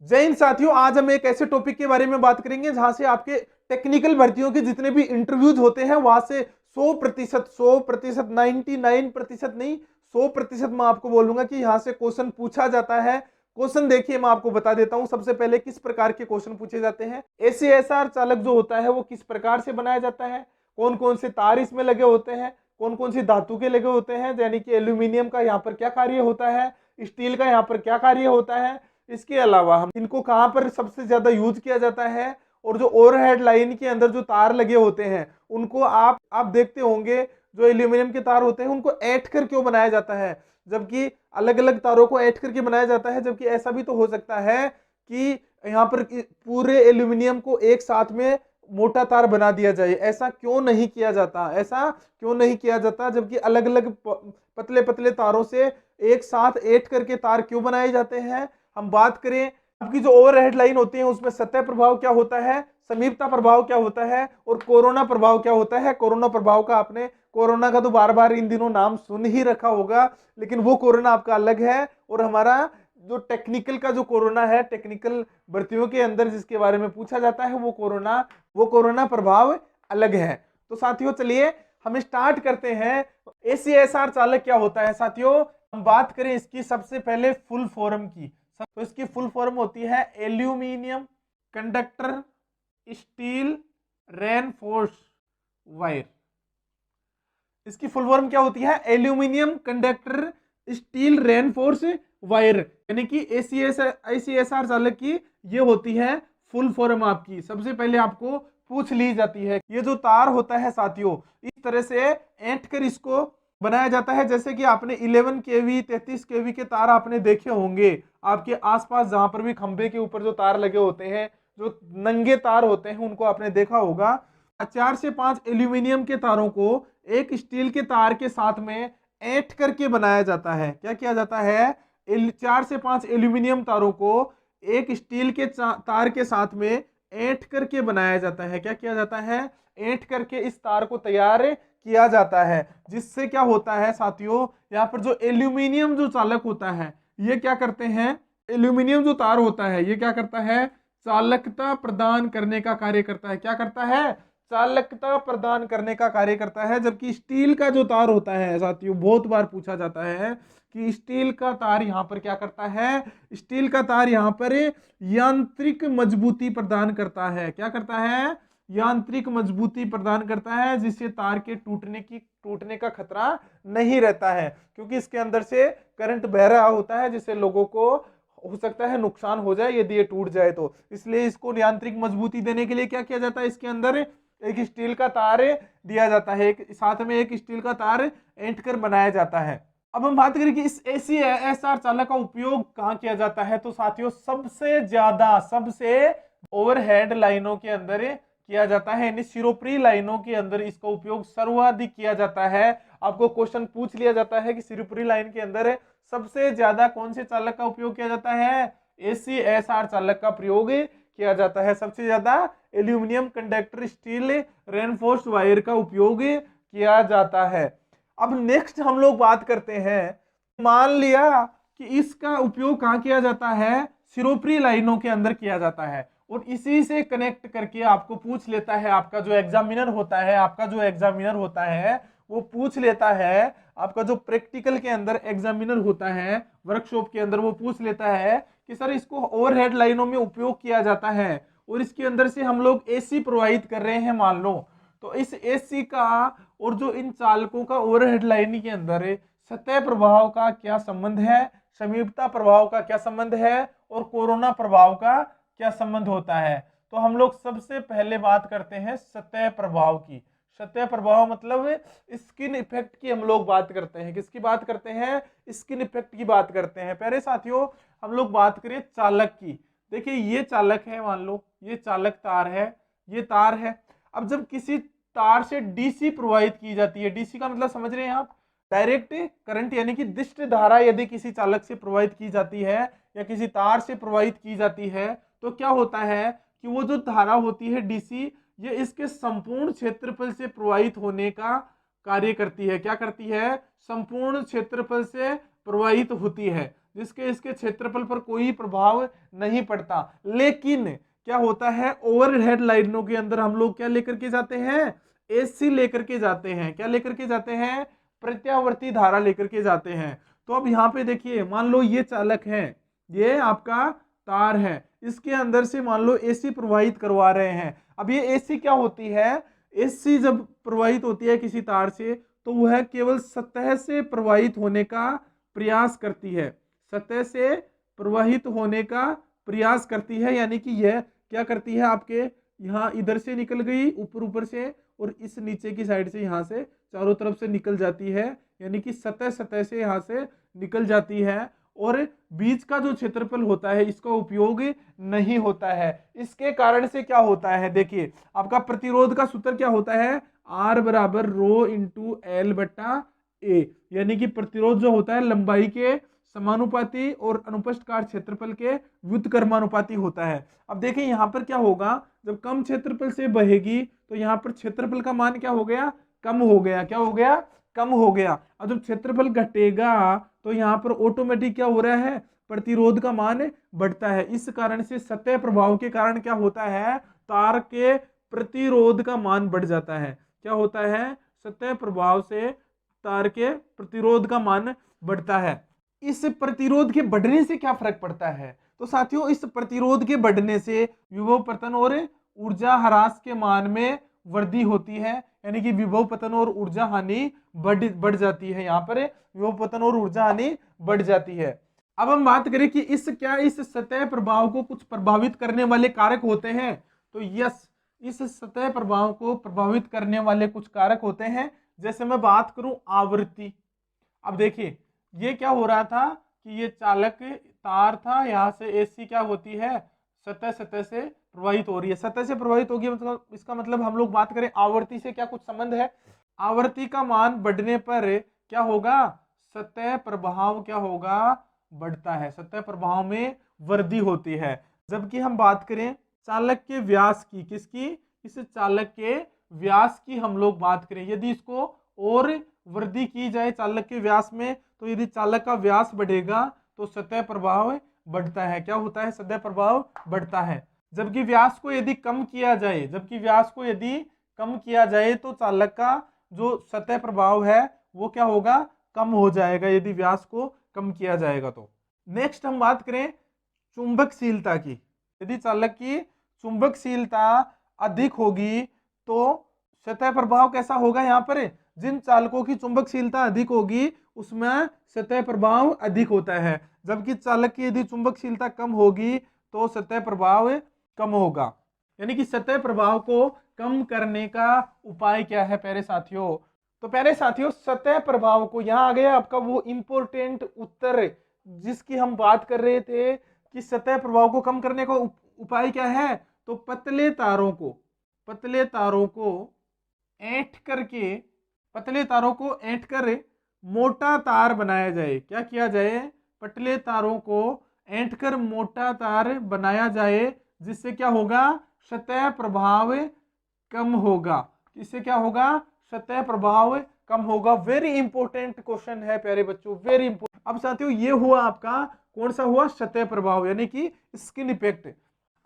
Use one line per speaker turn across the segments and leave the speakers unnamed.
जय हिंद साथियों, आज हम एक ऐसे टॉपिक के बारे में बात करेंगे जहां से आपके टेक्निकल भर्तियों के जितने भी इंटरव्यूज होते हैं वहां से 100%, 99% नहीं, 100% मैं आपको बोलूंगा कि यहां से क्वेश्चन पूछा जाता है। क्वेश्चन देखिए, मैं आपको बता देता हूं सबसे पहले किस प्रकार के क्वेश्चन पूछे जाते हैं। एसीएसआर चालक जो होता है वो किस प्रकार से बनाया जाता है, कौन कौन से तार इसमें लगे होते हैं, कौन कौन सी धातु के लगे होते हैं, यानी कि एल्यूमिनियम का यहाँ पर क्या कार्य होता है, स्टील का यहाँ पर क्या कार्य होता है, इसके अलावा हम इनको कहां पर सबसे ज्यादा यूज किया जाता है, और जो ओवरहेड लाइन के अंदर जो तार लगे होते हैं उनको आप देखते होंगे, जो एल्यूमिनियम के तार होते हैं उनको ऐंठ कर क्यों बनाया जाता है, जबकि अलग अलग तारों को ऐंठ करके बनाया जाता है। जबकि ऐसा भी तो हो सकता है कि यहाँ पर पूरे एल्यूमिनियम को एक साथ में मोटा तार बना दिया जाए, ऐसा क्यों नहीं किया जाता, ऐसा क्यों नहीं किया जाता, जबकि अलग अलग पतले पतले तारों से एक साथ ऐंठ करके तार क्यों बनाए जाते हैं। हम बात करें आपकी जो ओवरहेड लाइन होती है उसमें सतह प्रभाव क्या होता है, समीपता प्रभाव क्या होता है, और कोरोना प्रभाव क्या होता है। कोरोना प्रभाव का आपने कोरोना का तो बार बार इन दिनों नाम सुन ही रखा होगा, लेकिन वो कोरोना आपका अलग है, और हमारा जो टेक्निकल का जो कोरोना है, टेक्निकल भर्तियों के अंदर जिसके बारे में पूछा जाता है वो कोरोना प्रभाव अलग है। तो साथियों चलिए हम स्टार्ट करते हैं। एसीएसआर चालक क्या होता है साथियों, हम बात करें इसकी सबसे पहले फुल फॉर्म की, तो इसकी फुल फॉर्म होती है aluminium conductor steel reinforce wire. इसकी फुल फॉर्म क्या होती है, aluminium conductor steel reinforce wire, यानी कि एसीएसआर चालक की ये होती है फुल फॉर्म। आपकी सबसे पहले आपको पूछ ली जाती है, ये जो तार होता है साथियों इस तरह से ऐंठ कर इसको बनाया जाता है, जैसे कि आपने 11 केवी 33 केवी के तार आपने देखे होंगे आपके आसपास, जहां पर भी खंबे के ऊपर जो तार लगे होते हैं, जो नंगे तार होते हैं उनको आपने देखा होगा। 4 से 5 एल्यूमिनियम के तारों को एक स्टील के तार के साथ में ऐंठ करके बनाया जाता है। क्या किया जाता है, 4 से 5 एल्यूमिनियम तारों को एक स्टील के तार के साथ में ऐंठ करके बनाया जाता है। क्या किया जाता है, ऐंठ करके इस तार को तैयार किया जाता है, जिससे क्या होता है साथियों, यहाँ पर जो एल्यूमिनियम जो चालक होता है ये क्या करते हैं, एल्यूमिनियम जो तार होता है ये क्या करता है, चालकता प्रदान करने का कार्य करता है। क्या करता है, चालकता प्रदान करने का कार्य करता है। जबकि स्टील का जो तार होता है साथियों, बहुत बार पूछा जाता है कि स्टील का तार यहाँ पर क्या करता है, स्टील का तार यहाँ पर यांत्रिक मजबूती प्रदान करता है। क्या करता है, यांत्रिक मजबूती प्रदान करता है, जिससे तार के टूटने का खतरा नहीं रहता है, क्योंकि इसके अंदर से करंट बह रहा होता है, जिससे लोगों को हो सकता है नुकसान हो जाए यदि ये टूट जाए तो। इसलिए इसको यांत्रिक मजबूती देने के लिए क्या किया जाता है, इसके अंदर एक स्टील का तार दिया जाता है, एक साथ में एक स्टील का तार ऐंठ कर बनाया जाता है। अब हम बात करें कि इस एसीएसआर चालक का उपयोग कहां किया जाता है, तो साथियों सबसे ओवरहेड लाइनों के अंदर किया जाता है, यानी सिरोपरी लाइनों के अंदर इसका उपयोग सर्वाधिक किया जाता है। आपको क्वेश्चन पूछ लिया जाता है कि सिरोपरी लाइन के अंदर सबसे ज्यादा कौन से चालक का उपयोग किया जाता है, एसीएसआर चालक का प्रयोग किया जाता है। सबसे ज्यादा aluminium conductor steel reinforced wire का उपयोग किया जाता है। अब नेक्स्ट हम लोग बात करते हैं, मान लिया कि इसका उपयोग कहां किया जाता है, सिरोपरी लाइनों के अंदर किया जाता है, और इसी से कनेक्ट करके आपको पूछ लेता है, आपका जो एग्जामिनर होता है वो पूछ लेता है, आपका जो प्रैक्टिकल के अंदर एग्जामिनर होता है वर्कशॉप के अंदर, वो पूछ लेता है कि सर इसको ओवरहेड लाइनों में उपयोग किया जाता है और इसके अंदर से हम लोग एसी प्रोवाइड कर रहे हैं मान लो, तो इस एसी का और जो इन चालकों का ओवरहेड लाइन के अंदर सतह प्रभाव का क्या संबंध है, समीपता प्रभाव का क्या संबंध है, और कोरोना प्रभाव का क्या संबंध होता है। तो हम लोग सबसे पहले बात करते हैं सतह प्रभाव की। सतह प्रभाव मतलब स्किन इफेक्ट की हम लोग बात करते हैं। किसकी बात करते हैं, स्किन इफेक्ट की बात करते हैं। पहले साथियों हम लोग बात करें चालक की। देखिए ये चालक है, मान लो ये चालक तार है, ये तार है। अब जब किसी तार से डीसी प्रोवाइड की जाती है, डीसी का मतलब समझ रहे हैं आप, डायरेक्ट करंट, यानी कि दिष्ट धारा यदि किसी चालक से प्रोवाइड की जाती है या किसी तार से प्रोवाइड की जाती है, तो क्या होता है कि वो जो धारा होती है डीसी, ये इसके संपूर्ण क्षेत्रफल से प्रवाहित होने का कार्य करती है। क्या करती है, संपूर्ण क्षेत्रफल से प्रवाहित होती है। जिसके इसके क्षेत्रफल पर कोई प्रभाव नहीं पड़ता। लेकिन क्या होता है, ओवरहेड लाइनों के अंदर हम लोग क्या लेकर के जाते हैं, एसी लेकर के जाते हैं। क्या लेकर के जाते हैं, प्रत्यावर्ती धारा लेकर के जाते हैं। तो अब यहाँ पे देखिए, मान लो ये चालक है, ये आपका तार है, इसके अंदर से मान लो एसी प्रवाहित करवा रहे हैं। अब ये एसी क्या होती है, एसी जब प्रवाहित होती है किसी तार से, तो वह केवल सतह से प्रवाहित होने का प्रयास करती है, सतह से प्रवाहित होने का प्रयास करती है। यानी कि यह क्या करती है, आपके यहाँ इधर से निकल गई ऊपर ऊपर से, और इस नीचे की साइड से यहाँ से चारों तरफ से निकल जाती है, यानी कि सतह सतह से यहाँ से निकल जाती है। और बीच का जो क्षेत्रफल होता है इसका उपयोग नहीं होता है। इसके कारण से क्या होता है, देखिए आपका प्रतिरोध का सूत्र क्या होता है, आर बराबर रो इंटू एल बट्टा ए, यानी कि प्रतिरोध जो होता है लंबाई के समानुपाती और अनुप्रस्थ काट क्षेत्रफल के व्युत्क्रमानुपाती होता है। अब देखिए यहाँ पर क्या होगा, जब कम क्षेत्रफल से बहेगी तो यहाँ पर क्षेत्रफल का मान क्या हो गया, कम हो गया। क्या हो गया, कम हो गया। और जब क्षेत्रफल घटेगा तो यहाँ पर ऑटोमेटिक क्या हो रहा है, प्रतिरोध का मान बढ़ता है। इस कारण से सतह प्रभाव के कारण क्या होता है, तार के प्रतिरोध का मान बढ़ जाता है। क्या होता है, सतह प्रभाव से तार के प्रतिरोध का मान बढ़ता है। इस प्रतिरोध के बढ़ने से क्या फर्क पड़ता है, तो साथियों इस प्रतिरोध के बढ़ने से विभव पतन और ऊर्जा ह्रास के मान में वृद्धि होती है, यानी कि विभव पतन और ऊर्जा हानि बढ़ जाती है। यहाँ पर विभव पतन और ऊर्जा हानि बढ़ जाती है। अब हम बात करें कि इस सतह प्रभाव को कुछ प्रभावित करने वाले कारक होते हैं, तो यस, इस सतह प्रभाव को प्रभावित करने वाले कुछ कारक होते हैं। जैसे मैं बात करूं आवृत्ति। अब देखिए ये क्या हो रहा था कि ये चालक तार था, यहाँ से एसी क्या होती है, सतह सतह से प्रवाहित हो रही है, सतह से प्रवाहित होगी, मतलब इसका मतलब हम लोग बात करें आवृत्ति से क्या कुछ संबंध है। आवृत्ति का मान बढ़ने पर क्या होगा, सतह प्रभाव क्या होगा, बढ़ता है, सतह प्रभाव में वृद्धि होती है। जबकि हम बात करें चालक के व्यास की, किसकी, इस चालक के व्यास की हम लोग बात करें, यदि इसको और वृद्धि की जाए चालक के व्यास में, तो यदि चालक का व्यास बढ़ेगा तो सतह प्रभाव बढ़ता है। क्या होता है, सतह प्रभाव बढ़ता है। जबकि व्यास को यदि कम किया जाए, तो चालक का जो सतह प्रभाव है वो क्या होगा, कम हो जाएगा, यदि व्यास को कम किया जाएगा तो। नेक्स्ट हम बात करें चुंबकशीलता की। यदि चालक की चुंबकशीलता अधिक होगी तो सतह प्रभाव कैसा होगा, यहाँ पर जिन चालकों की चुंबकशीलता अधिक होगी उसमें सतह प्रभाव अधिक होता है। जबकि चालक की यदि चुंबकशीलता कम होगी तो सतह प्रभाव कम होगा। यानी कि सतह प्रभाव को कम करने का उपाय क्या है प्यारे साथियों, तो प्यारे साथियों सतह प्रभाव को, यहाँ आ गया आपका वो इंपॉर्टेंट उत्तर जिसकी हम बात कर रहे थे कि सतह प्रभाव को कम करने का उपाय क्या है, तो पतले तारों को ऐंठ कर मोटा तार बनाया जाए। क्या किया जाए, पतले तारों को ऐंठ कर मोटा तार बनाया जाए, जिससे क्या होगा, सतह प्रभाव कम होगा। इससे क्या होगा, सतह प्रभाव कम होगा। वेरी इंपॉर्टेंट क्वेश्चन है प्यारे बच्चों, वेरी इंपॉर्टेंट। अब साथियों ये हुआ आपका कौन सा हुआ, सतह प्रभाव यानी कि स्किन इफेक्ट।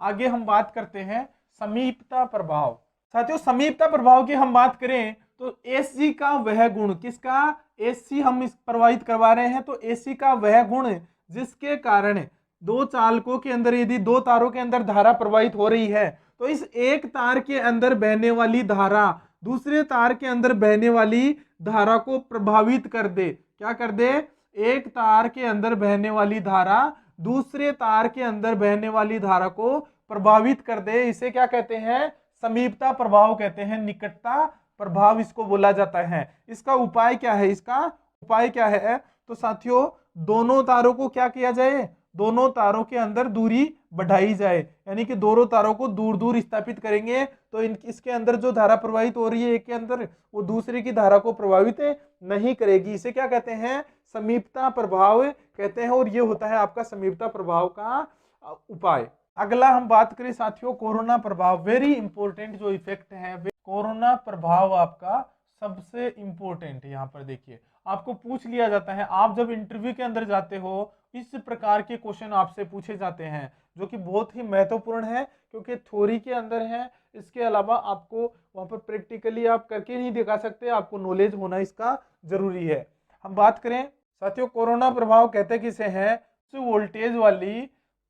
आगे हम बात करते हैं समीपता प्रभाव। साथियों समीपता प्रभाव की हम बात करें तो एसी का वह गुण, किसका, एसी हम इस प्रवाहित करवा रहे हैं, तो एसी का वह गुण जिसके कारण दो चालकों के अंदर, यदि दो तारों के अंदर धारा प्रवाहित हो रही है, तो इस एक तार के अंदर बहने वाली धारा दूसरे तार के अंदर बहने वाली धारा को प्रभावित कर दे। क्या कर दे, एक तार के अंदर बहने वाली धारा दूसरे तार के अंदर बहने वाली धारा को प्रभावित कर दे, इसे क्या कहते हैं, समीपता प्रभाव कहते हैं, निकटता प्रभाव इसको बोला जाता है। इसका उपाय क्या है, तो साथियों दोनों तारों को क्या किया जाए, दोनों तारों के अंदर दूरी बढ़ाई जाए, यानी कि दोनों तारों को दूर दूर स्थापित करेंगे तो इसके अंदर जो धारा प्रवाहित हो रही है एक के अंदर, वो दूसरे की धारा को प्रभावित नहीं करेगी। इसे क्या कहते हैं, समीपता प्रभाव कहते हैं, और ये होता है आपका समीपता प्रभाव का उपाय। अगला हम बात करें साथियों कोरोना प्रभाव। वेरी इंपॉर्टेंट जो इफेक्ट है, कोरोना प्रभाव आपका सबसे इंपॉर्टेंट है। यहाँ पर देखिए आपको पूछ लिया जाता है, आप जब इंटरव्यू के अंदर जाते हो इस प्रकार के क्वेश्चन आपसे पूछे जाते हैं, जो कि बहुत ही महत्वपूर्ण है, क्योंकि थ्योरी के अंदर है। इसके अलावा आपको वहां पर प्रैक्टिकली आप करके नहीं दिखा सकते, आपको नॉलेज होना इसका जरूरी है। हम बात करें साथियों, कोरोना प्रभाव कहते किसे हैं? वोल्टेज वाली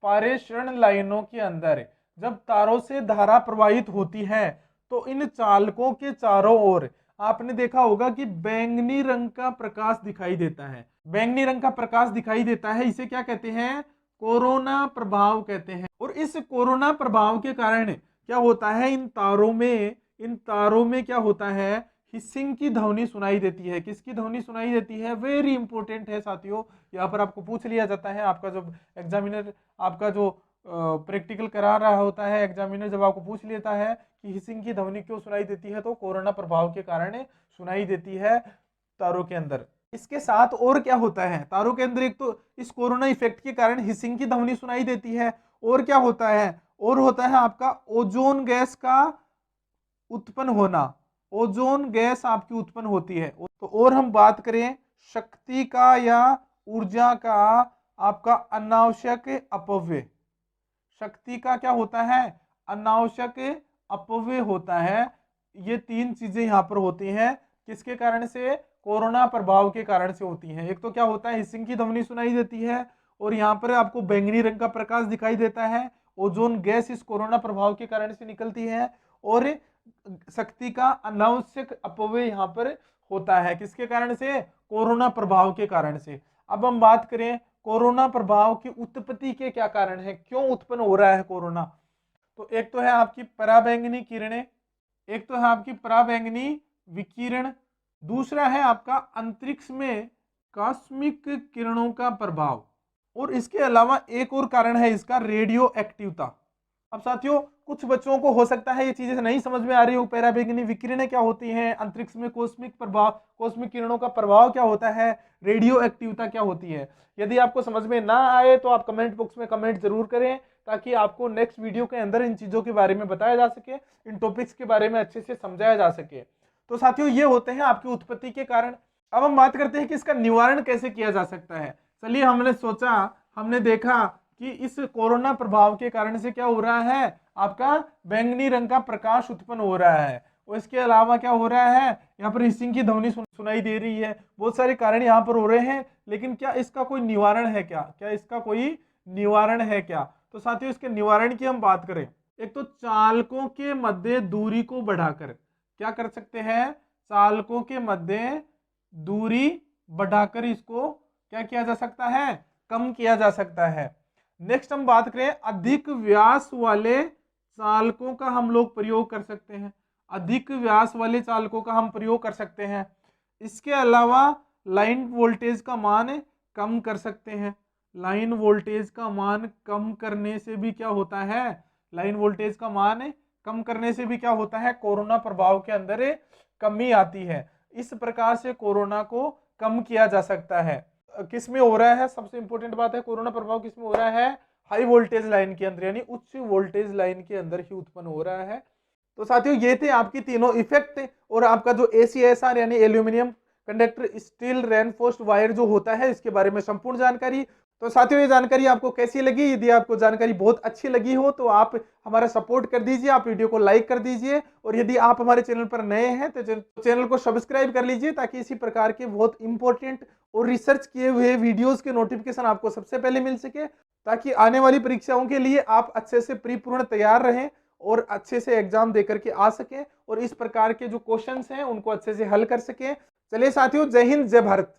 पारेषण लाइनों के अंदर जब तारों से धारा प्रवाहित होती है तो इन चालकों के चारों ओर आपने देखा होगा कि बैंगनी रंग का प्रकाश दिखाई देता है। बैंगनी रंग का प्रकाश दिखाई देता है, इसे क्या कहते हैं? कोरोना प्रभाव कहते हैं। और इस कोरोना प्रभाव के कारण क्या होता है? इन तारों में क्या होता है? हिसिंग की ध्वनि सुनाई देती है। किसकी ध्वनि सुनाई देती है? वेरी इंपॉर्टेंट है साथियों, यहाँ पर आपको पूछ लिया जाता है। आपका जो एग्जामिनर आपका जो प्रैक्टिकल करा रहा होता है, एग्जामिनर जब आपको पूछ लेता है कि हिसिंग की ध्वनि क्यों सुनाई देती है, तो कोरोना प्रभाव के कारण सुनाई देती है तारों के अंदर। इसके साथ और क्या होता है तारों के अंदर? एक तो इस कोरोना इफेक्ट के कारण हिसिंग की ध्वनि सुनाई देती है, और क्या होता है? और होता है आपका ओजोन गैस का उत्पन्न होना। ओजोन गैस आपकी उत्पन्न होती है। तो और हम बात करें शक्ति का या ऊर्जा का आपका अनावश्यक अपव्यय। शक्ति का क्या होता है? अनावश्यक अपव्यय होता है। ये तीन चीजें यहाँ पर होती हैं, किसके कारण से? कोरोना प्रभाव के कारण से होती हैं। एक तो क्या होता है? हिसिंग की ध्वनि सुनाई देती है, और यहाँ पर आपको बैंगनी रंग का प्रकाश दिखाई देता है। ओजोन गैस इस कोरोना प्रभाव के कारण से निकलती है, और शक्ति का अनावश्यक अपव्यय यहाँ पर होता है। किसके कारण से? कोरोना प्रभाव के कारण से। अब हम बात करें कोरोना प्रभाव की उत्पत्ति के क्या कारण है, क्यों उत्पन्न हो रहा है कोरोना? तो एक तो है आपकी पराबैंगनी किरणें, एक तो है आपकी पराबैंगनी विकिरण, दूसरा है आपका अंतरिक्ष में कॉस्मिक किरणों का प्रभाव, और इसके अलावा एक और कारण है इसका, रेडियो एक्टिवता। अब साथियों, कुछ बच्चों को हो सकता है ये चीजें नहीं समझ में आ रही हो, पराबैंगनी विकिरणें क्या होती हैं, अंतरिक्ष में कॉस्मिक प्रभाव, कॉस्मिक किरणों का प्रभाव क्या होता है, रेडियो एक्टिवता क्या होती है। यदि आपको समझ में ना आए तो आप कमेंट बॉक्स में कमेंट जरूर करें, ताकि आपको नेक्स्ट वीडियो के अंदर इन चीजों के बारे में बताया जा सके, इन टॉपिक्स के बारे में अच्छे से समझाया जा सके। तो साथियों, ये होते हैं आपकी उत्पत्ति के कारण। अब हम बात करते हैं कि इसका निवारण कैसे किया जा सकता है। चलिए, हमने देखा कि इस कोरोना प्रभाव के कारण से क्या हो रहा है, आपका बैंगनी रंग का प्रकाश उत्पन्न हो रहा है, और इसके अलावा क्या हो रहा है, यहाँ पर हिसिंग की ध्वनि सुनाई दे रही है। बहुत सारे कारण यहाँ पर हो रहे हैं, लेकिन क्या इसका कोई निवारण है? क्या इसका कोई निवारण है क्या? तो साथियों, इसके निवारण की हम बात करें, एक तो चालकों के मध्य दूरी को बढ़ाकर क्या कर सकते हैं? चालकों के मध्य दूरी बढ़ाकर इसको क्या किया जा सकता है? कम किया जा सकता है। नेक्स्ट हम बात करें, अधिक व्यास वाले चालकों का हम लोग प्रयोग कर सकते हैं। अधिक व्यास वाले चालकों का हम प्रयोग कर सकते हैं। इसके अलावा लाइन वोल्टेज का मान कम कर सकते हैं। लाइन वोल्टेज का मान कम करने से भी क्या होता है? लाइन वोल्टेज का मान कम करने से भी क्या होता है? कोरोना प्रभाव के अंदर कमी आती है। इस प्रकार से कोरोना को कम किया जा सकता है। किस में हो रहा है? सबसे इंपॉर्टेंट बात है, कोरोना प्रभाव किस में हो रहा है? हाई वोल्टेज लाइन के अंदर, यानी उच्च वोल्टेज लाइन के अंदर ही उत्पन्न हो रहा है। तो साथियों, ये थे आपकी तीनों इफेक्ट, और आपका जो ACSR यानी aluminium conductor steel reinforced wire जो होता है, इसके बारे में संपूर्ण जानकारी। तो साथियों, ये जानकारी आपको कैसी लगी? यदि आपको जानकारी बहुत अच्छी लगी हो तो आप हमारा सपोर्ट कर दीजिए, आप वीडियो को लाइक कर दीजिए, और यदि आप हमारे चैनल पर नए हैं तो चैनल को सब्सक्राइब कर लीजिए, ताकि इसी प्रकार के बहुत इंपॉर्टेंट और रिसर्च किए हुए वीडियोस के नोटिफिकेशन आपको सबसे पहले मिल सके, ताकि आने वाली परीक्षाओं के लिए आप अच्छे से परिपूर्ण तैयार रहें और अच्छे से एग्जाम देकर के आ सकें, और इस प्रकार के जो क्वेश्चंस हैं उनको अच्छे से हल कर सकें। चलिए साथियों, जय हिंद, जय भारत।